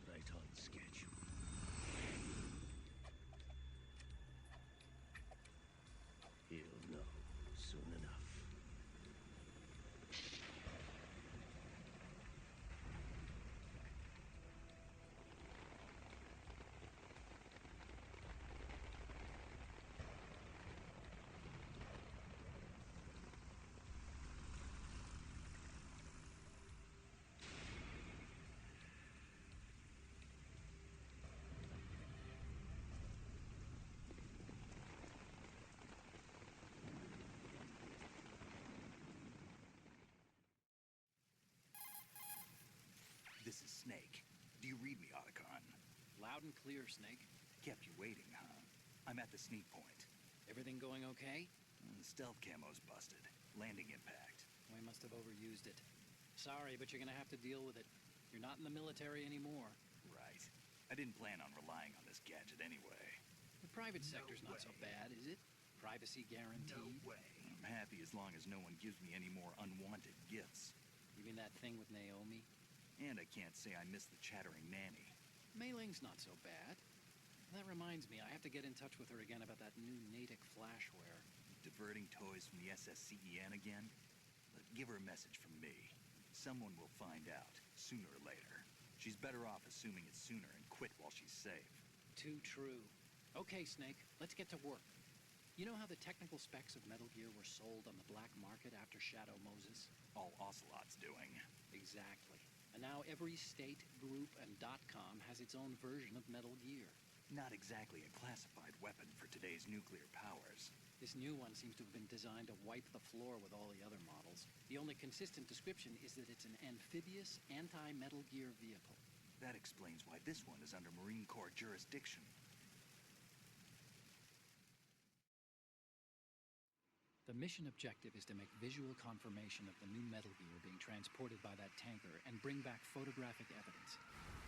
right on schedule. He'll know soon enough. This is Snake. Do you read me, Otacon? Loud and clear, Snake. Kept you waiting, huh? I'm at the sneak point. Everything going okay? The stealth camo's busted. Landing impact. We must have overused it. Sorry, but you're gonna have to deal with it. You're not in the military anymore. Right. I didn't plan on relying on this gadget anyway. The private sector's not so bad, is it? Privacy guaranteed. No way. I'm happy as long as no one gives me any more unwanted gifts. You mean that thing with Naomi? And I can't say I miss the chattering nanny. Mei Ling's not so bad. That reminds me, I have to get in touch with her again about that new Natick flashware. Diverting toys from the SSCEN again? But give her a message from me. Someone will find out, sooner or later. She's better off assuming it sooner and quit while she's safe. Too true. Okay, Snake, let's get to work. You know how the technical specs of Metal Gear were sold on the black market after Shadow Moses? All Ocelot's doing. Exactly. And now every state, group, and .com has its own version of Metal Gear. Not exactly a classified weapon for today's nuclear powers. This new one seems to have been designed to wipe the floor with all the other models. The only consistent description is that it's an amphibious, anti-Metal Gear vehicle. That explains why this one is under Marine Corps jurisdiction. The mission objective is to make visual confirmation of the new Metal Gear being transported by that tanker and bring back photographic evidence.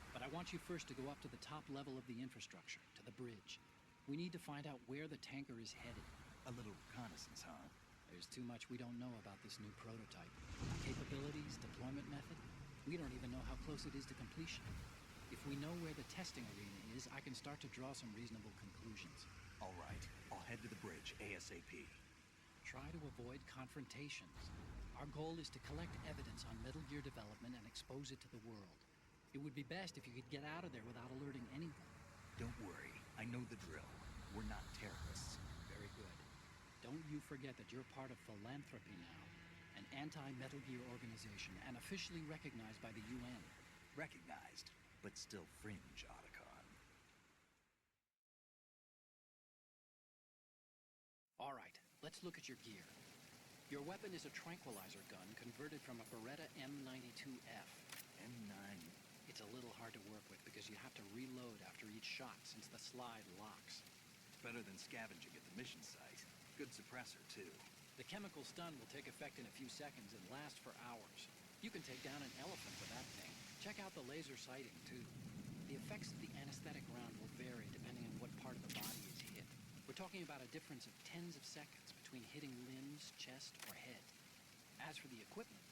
But I want you first to go up to the top level of the infrastructure, to the bridge. We need to find out where the tanker is headed. A little reconnaissance, huh? There's too much we don't know about this new prototype. Capabilities, deployment method. We don't even know how close it is to completion. If we know where the testing arena is, I can start to draw some reasonable conclusions. All right, I'll head to the bridge ASAP. Try to avoid confrontations. Our goal is to collect evidence on Metal Gear development and expose it to the world. It would be best if you could get out of there without alerting anyone. Don't worry, I know the drill. We're not terrorists. Very good. Don't you forget that you're part of Philanthropy now, an anti-Metal Gear organization and officially recognized by the UN. Recognized, but still fringe, Otacon. All right, let's look at your gear. Your weapon is a tranquilizer gun converted from a Beretta M92F. M9. It's a little hard to work with because you have to reload after each shot since the slide locks. Better than scavenging at the mission site. Good suppressor, too. The chemical stun will take effect in a few seconds and last for hours. You can take down an elephant with that thing. Check out the laser sighting, too. The effects of the anesthetic round will vary depending on what part of the body is hit. We're talking about a difference of tens of seconds between hitting limbs, chest, or head. As for the equipment...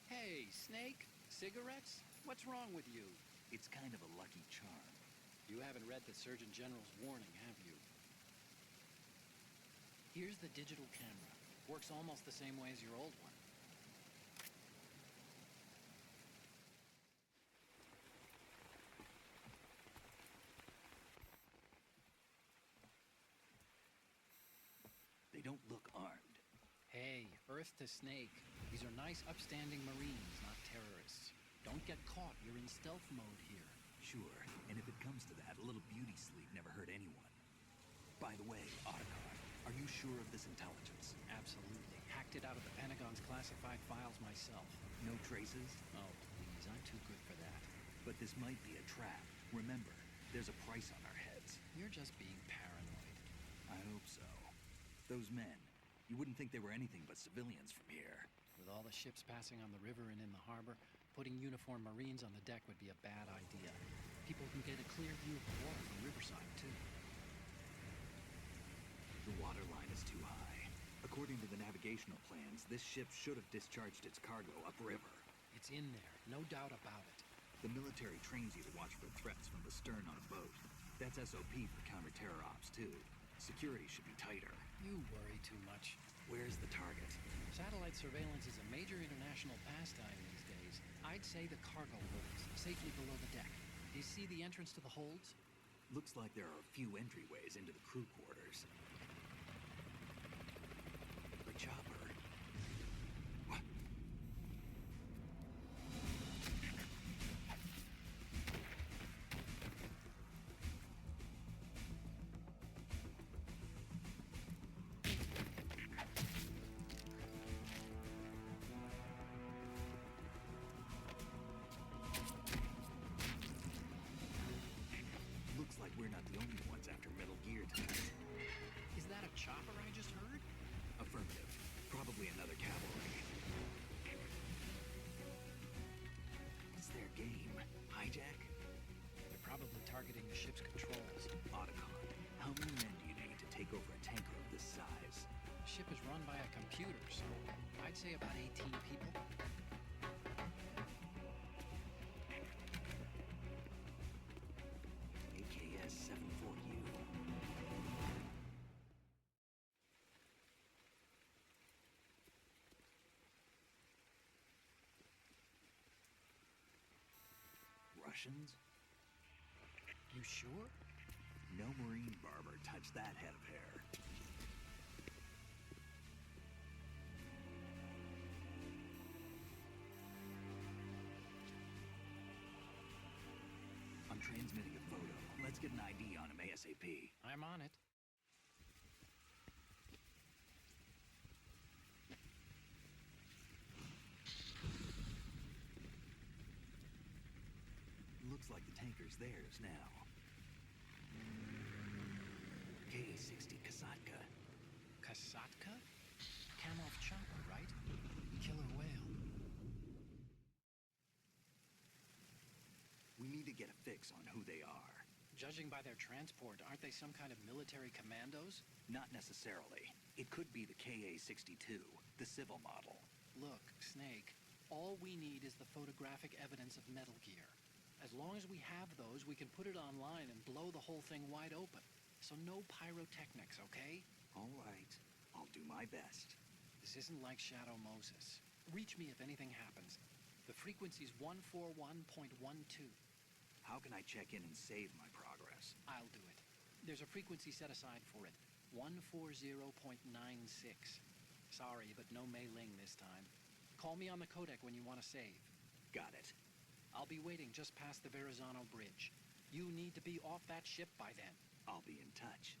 Hey, Snake, cigarettes? What's wrong with you? It's kind of a lucky charm. You haven't read the Surgeon General's warning, have you? Here's the digital camera. Works almost the same way as your old one. They don't look armed. Hey, Earth to Snake. These are nice, upstanding Marines, not terrorists. Don't get caught. You're in stealth mode here. Sure, and if it comes to that, a little beauty sleep never hurt anyone. By the way, Otacon, are you sure of this intelligence? Absolutely. Hacked it out of the Pentagon's classified files myself. No traces? Oh, please, I'm too good for that. But this might be a trap. Remember, there's a price on our heads. You're just being paranoid. I hope so. Those men, you wouldn't think they were anything but civilians from here. With all the ships passing on the river and in the harbor, putting uniformed Marines on the deck would be a bad idea. People can get a clear view of the water from riverside, too. The water line is too high. According to the navigational plans, this ship should have discharged its cargo upriver. It's in there, no doubt about it. The military trains you to watch for threats from the stern on a boat. That's SOP for counter-terror ops, too. Security should be tighter. You worry too much. Where's the target? Satellite surveillance is a major international pastime these days. I'd say the cargo holds, safely below the deck. Do you see the entrance to the holds? Looks like there are a few entryways into the crew quarters. The chopper. What? Looks like we're not the only ones after Metal Gear tonight. Is that a chopper I just heard? Affirmative. Probably another cavalry. What's their game? Hijack? They're probably targeting the ship's controls. Otacon. How many men do you need to take over a tanker of this size? The ship is run by a computer, so I'd say about 18 people. AKS 74U. Russians? You sure? No Marine barber touched that head of hair. I'm transmitting a photo. Let's get an ID on him ASAP. I'm on it. Looks like the tanker's theirs now. K-60 Kasatka. Kasatka? Kamov chopper, right? Killer whale. We need to get a fix on who they are. Judging by their transport, aren't they some kind of military commandos? Not necessarily. It could be the KA-62, the civil model. Look, Snake, all we need is the photographic evidence of Metal Gear. As long as we have those, we can put it online and blow the whole thing wide open. So no pyrotechnics, okay? All right. I'll do my best. This isn't like Shadow Moses. Reach me if anything happens. The frequency's 141.12. How can I check in and save my progress? I'll do it. There's a frequency set aside for it. 140.96. Sorry, but no mailing this time. Call me on the codec when you want to save. Got it. I'll be waiting just past the Verrazano Bridge. You need to be off that ship by then. I'll be in touch.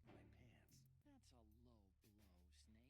wet my pants. That's a low blow, Snake.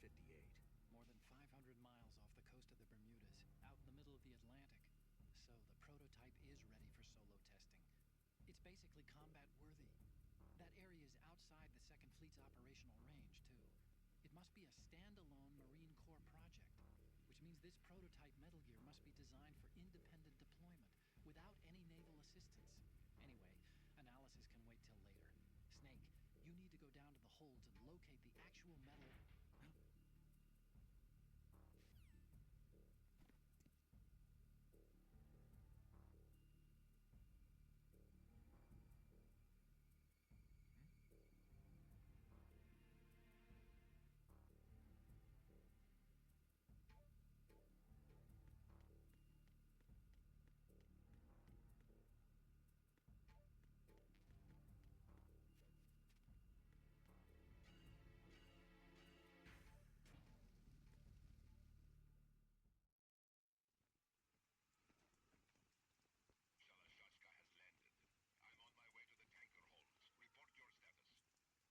58. More than 500 miles off the coast of the Bermudas, out in the middle of the Atlantic. So the prototype is ready for solo testing. It's basically combat worthy. That area is outside the Second Fleet's operational range, too. It must be a standalone Marine Corps project, which means this prototype Metal Gear must be designed for independent deployment without any naval assistance. Anyway, analysis can wait till later. Snake, you need to go down to the holds and locate the actual metal...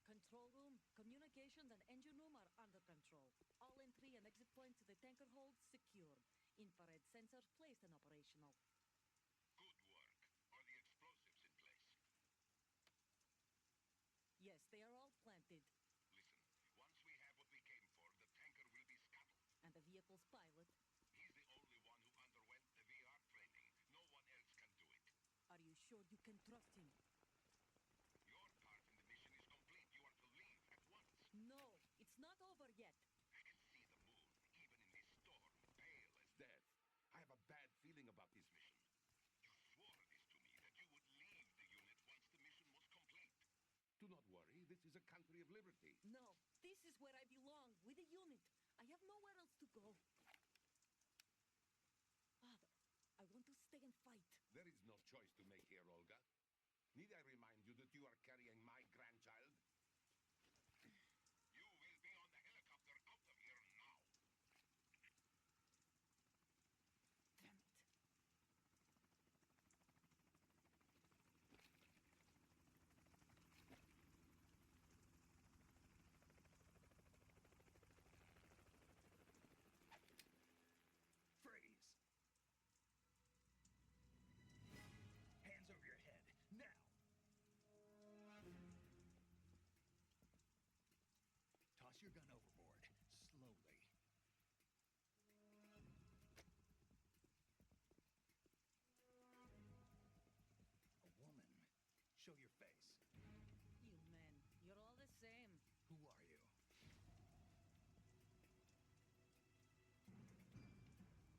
Control room, communications, and engine room are under control. All entry and exit points to the tanker hold secured. Infrared sensors placed and operational. Good work. Are the explosives in place? Yes, they are all planted. Listen, once we have what we came for, the tanker will be scuttled. And the vehicle's pilot. He's the only one who underwent the VR training. No one else can do it. Are you sure you can trust him? Your part in the mission is complete. You are to leave at once. No, it's not over yet. I can see the moon, even in this storm, pale as death. I have a bad feeling about this mission. You swore this to me, that you would leave the unit once the mission was complete. Do not worry. This is a country of liberty. No, this is where I belong, with the unit. I have nowhere else to go. Father, I want to stay and fight. There is no choice to make here, Olga. Need I remind you that you are carrying my grandchild? You will be on the helicopter out of here now. Damn it. Freeze! Hands over your head, now! Toss your gun overboard, slowly. A woman. Show your face. You men, you're all the same. Who are you?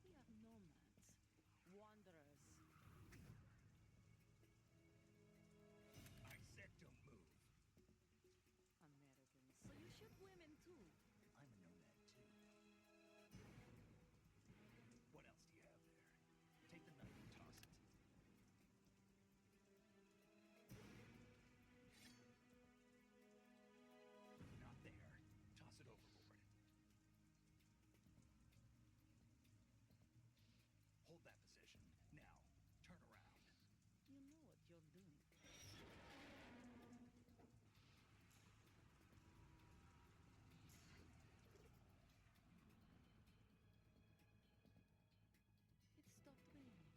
We are nomads. Wanderers. I said don't move. Americans. So you shoot women too. I'm a nomad too. What else do you have there? Take the knife and toss it. Not there. Toss it overboard. Hold that position. Now, turn around. You know what you're doing. It stopped raining.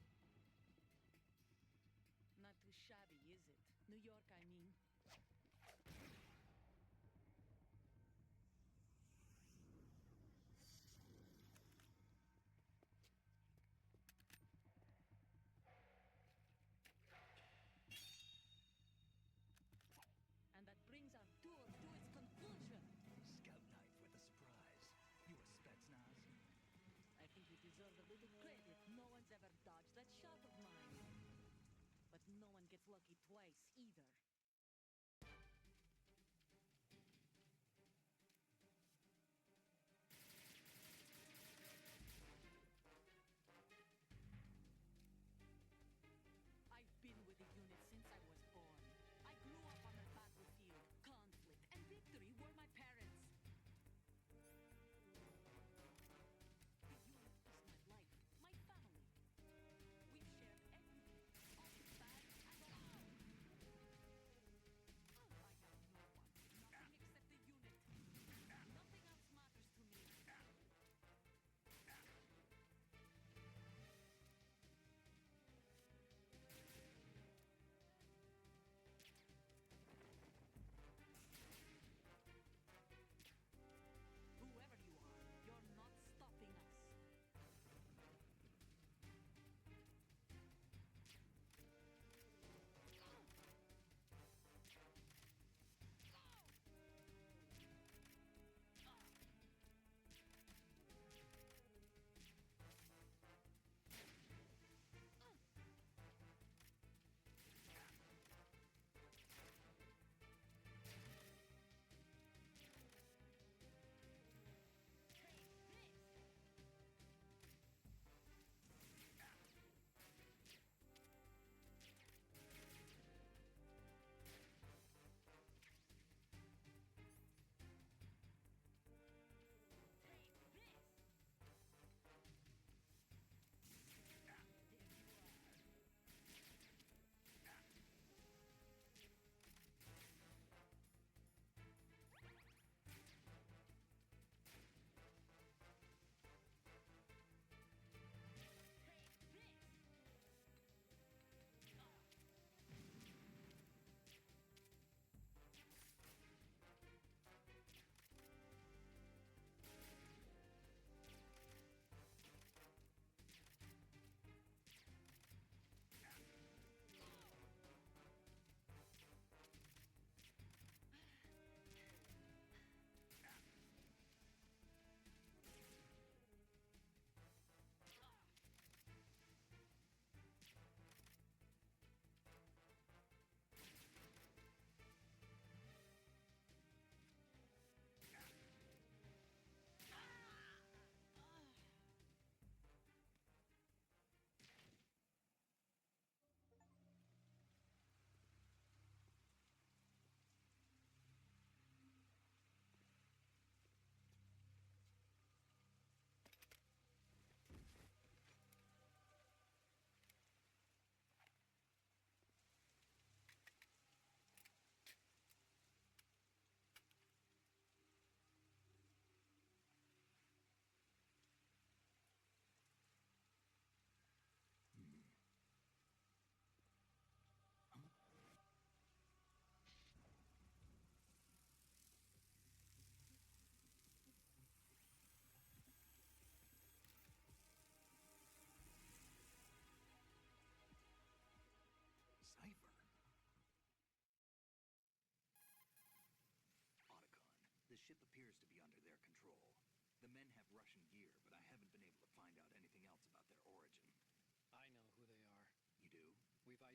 Not too shabby, is it? New York, I mean. And that brings our tour to its conclusion. Scout knife with a surprise. You a Spetsnaz? I think you deserve a little credit. No one's ever dodged that shot of mine. But no one gets lucky twice, either. I've been with the unit since I was born. I grew up on the battlefield. Conflict and victory were my parents. The unit is my life, my family. We've shared everything, all the bad and the good.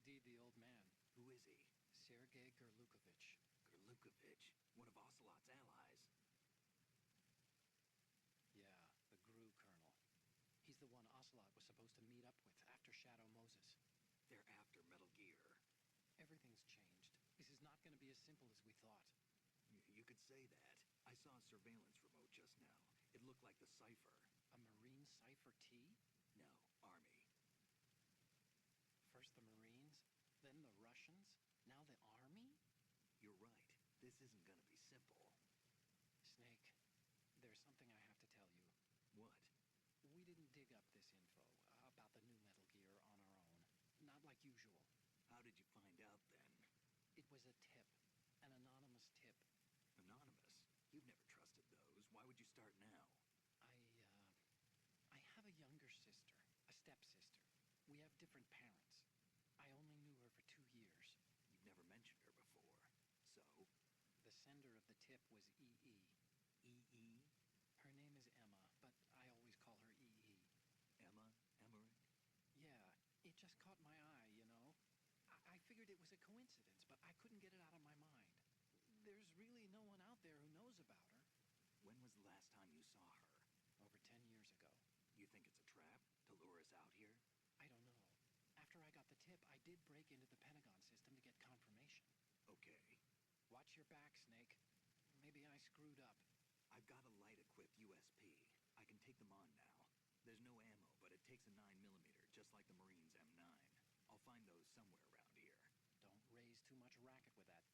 indeed the old man, Who is he? Sergei Gerlukovich. Gerlukovich, one of Ocelot's allies. Yeah, the GRU colonel. He's the one Ocelot was supposed to meet up with after Shadow Moses. They're after Metal Gear. Everything's changed. This is not going to be as simple as we thought. You could say that. I saw a surveillance remote just now. It looked like the cipher. A Marine Cipher T? No, Army. First the Marines, then the Russians, now the Army? You're right. This isn't gonna be simple. Snake, there's something I have to tell you. What? We didn't dig up this info about the new Metal Gear on our own. Not like usual. How did you find out then? It was a tip. An anonymous tip. Anonymous? You've never trusted those. Why would you start now? I have a younger sister, a stepsister. We have different parents. I only knew her for 2 years. You've never mentioned her before. So? The sender of the tip was E.E. E.E.? Her name is Emma, but I always call her E.E. Emma? Emmerich? Yeah, it just caught my eye, you know? I figured it was a coincidence, but I couldn't get it out of my mind. There's really no one out there who knows about her. When was the last time you saw her? Over 10 years ago. You think it's a trap? To lure us out here? I don't know. After I got the tip, I did break into the Pentagon system to get confirmation. Okay. Watch your back, Snake. Maybe I screwed up. I've got a light-equipped USP. I can take them on now. There's no ammo, but it takes a 9mm, just like the Marines' M9. I'll find those somewhere around here. Don't raise too much racket with that